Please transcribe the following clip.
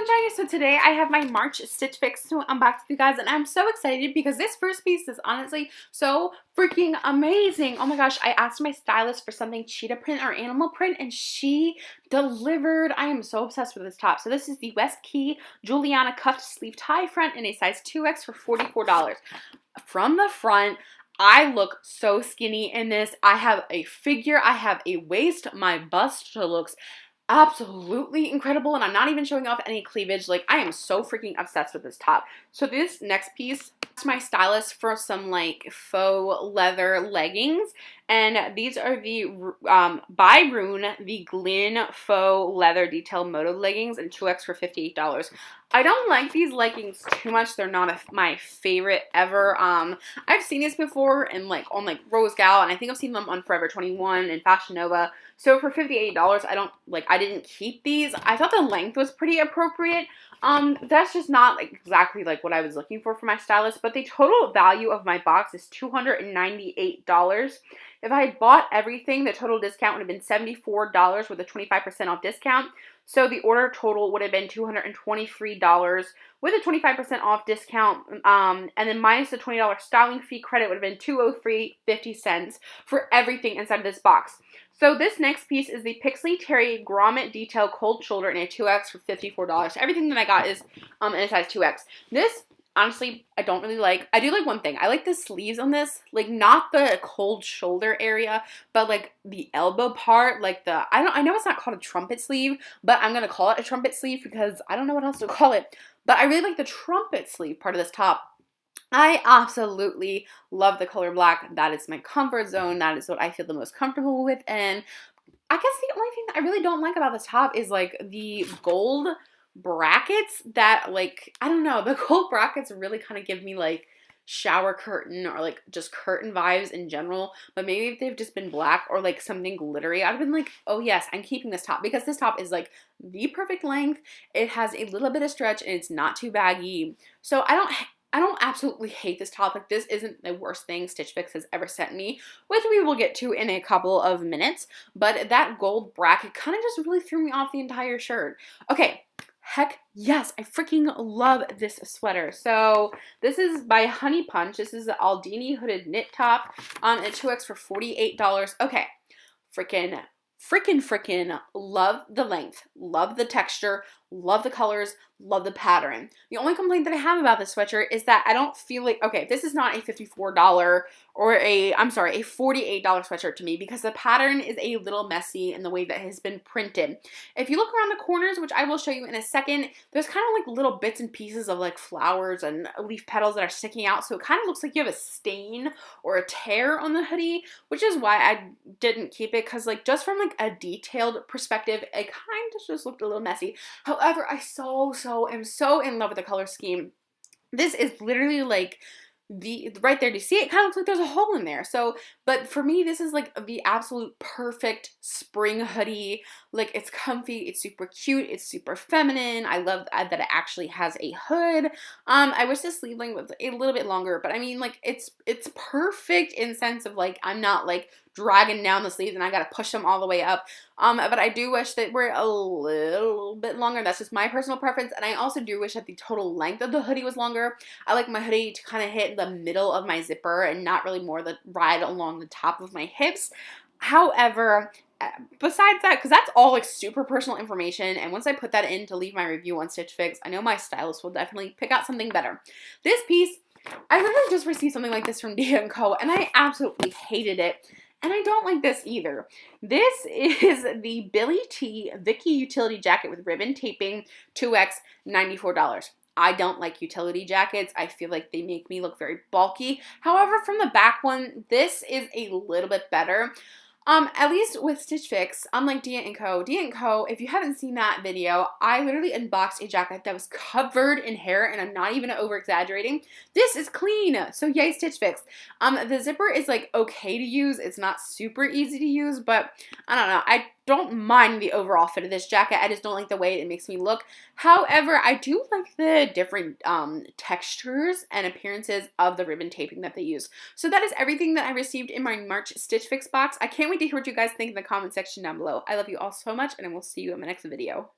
Sunshine. So today I have my March Stitch Fix to unbox with you guys, and I'm so excited because this first piece is honestly so freaking amazing. Oh my gosh, I asked my stylist for something cheetah print or animal print, and she delivered. I am so obsessed with this top. So this is the West Key Juliana cuffed sleeve tie front in a size 2X for $44. From the front, I look so skinny in this. I have a figure, I have a waist, my bust looks absolutely incredible, and I'm not even showing off any cleavage. Like, I am so freaking obsessed with this top. So this next piece, my stylist for some like faux leather leggings, and these are the by Rune, the Glyn faux leather detail moto leggings in 2X for $58. I don't like these leggings too much. They're not my favorite ever. I've seen these before in on Rose Gal, and I think I've seen them on Forever 21 and Fashion Nova. So for $58, I didn't keep these. I thought the length was pretty appropriate. That's just not exactly what I was looking for my stylist, but the total value of my box is $298. If I had bought everything, the total discount would have been $74 with a 25% off discount. So the order total would have been $223 with a 25% off discount, and then minus the $20 styling fee credit would have been $203.50 for everything inside of this box. So this next piece is the Pixley Terry Grommet Detail Cold Shoulder in a 2X for $54. Everything that I got is in a size 2X. This, honestly, I don't really like. I do like one thing. I like the sleeves on this. Not the cold shoulder area, but the elbow part. I know it's not called a trumpet sleeve, but I'm going to call it a trumpet sleeve because I don't know what else to call it. But I really like the trumpet sleeve part of this top. I absolutely love the color black. That is my comfort zone. That is what I feel the most comfortable with. And I guess the only thing that I really don't like about this top is the gold brackets that I don't know, the gold brackets really kind of give me shower curtain or just curtain vibes in general. But maybe if they've just been black or something glittery, I'd have been oh yes, I'm keeping this top, because this top is the perfect length. It has a little bit of stretch and it's not too baggy. So I don't absolutely hate this top. This isn't the worst thing Stitch Fix has ever sent me, which we will get to in a couple of minutes. But that gold bracket kind of just really threw me off the entire shirt. Okay, heck yes, I freaking love this sweater. So this is by Honey Punch. This is the Aldini hooded knit top at 2X for $48. Okay, freaking love the length, love the texture, love the colors, love the pattern. The only complaint that I have about this sweatshirt is that I don't feel okay, this is not a $54 or a $48 sweatshirt to me, because the pattern is a little messy in the way that it has been printed. If you look around the corners, which I will show you in a second, there's kind of little bits and pieces of flowers and leaf petals that are sticking out, so it kind of looks like you have a stain or a tear on the hoodie, which is why I didn't keep it, because just from a detailed perspective, it kind of just looked a little messy. However, I am so in love with the color scheme. This is literally right there. Do you see it? Kind of looks like there's a hole in there. So, but for me, this is the absolute perfect spring hoodie. It's comfy, it's super cute, it's super feminine. I love that it actually has a hood. I wish the sleeve length was a little bit longer, but I mean, it's perfect in sense of I'm not dragging down the sleeves and I gotta push them all the way up. But I do wish that we're a little bit longer. That's just my personal preference. And I also do wish that the total length of the hoodie was longer. I like my hoodie to kind of hit the middle of my zipper and not really more the ride along the top of my hips. However, besides that, because that's all super personal information, and once I put that in to leave my review on Stitch Fix, I know my stylist will definitely pick out something better. This piece, I literally just received something like this from D&Co, and I absolutely hated it. And I don't like this either. This is the Billy T Vicky Utility Jacket with ribbon taping, 2X, $94. I don't like utility jackets. I feel like they make me look very bulky. However, from the back one, this is a little bit better. At least with Stitch Fix, unlike D&Co, if you haven't seen that video, I literally unboxed a jacket that was covered in hair, and I'm not even over-exaggerating. This is clean, so yay Stitch Fix. The zipper is okay to use. It's not super easy to use, but I don't know. I don't mind the overall fit of this jacket. I just don't like the way it makes me look. However, I do like the different textures and appearances of the ribbon taping that they use. So that is everything that I received in my March Stitch Fix box. I can't wait to hear what you guys think in the comment section down below. I love you all so much, and I will see you in my next video.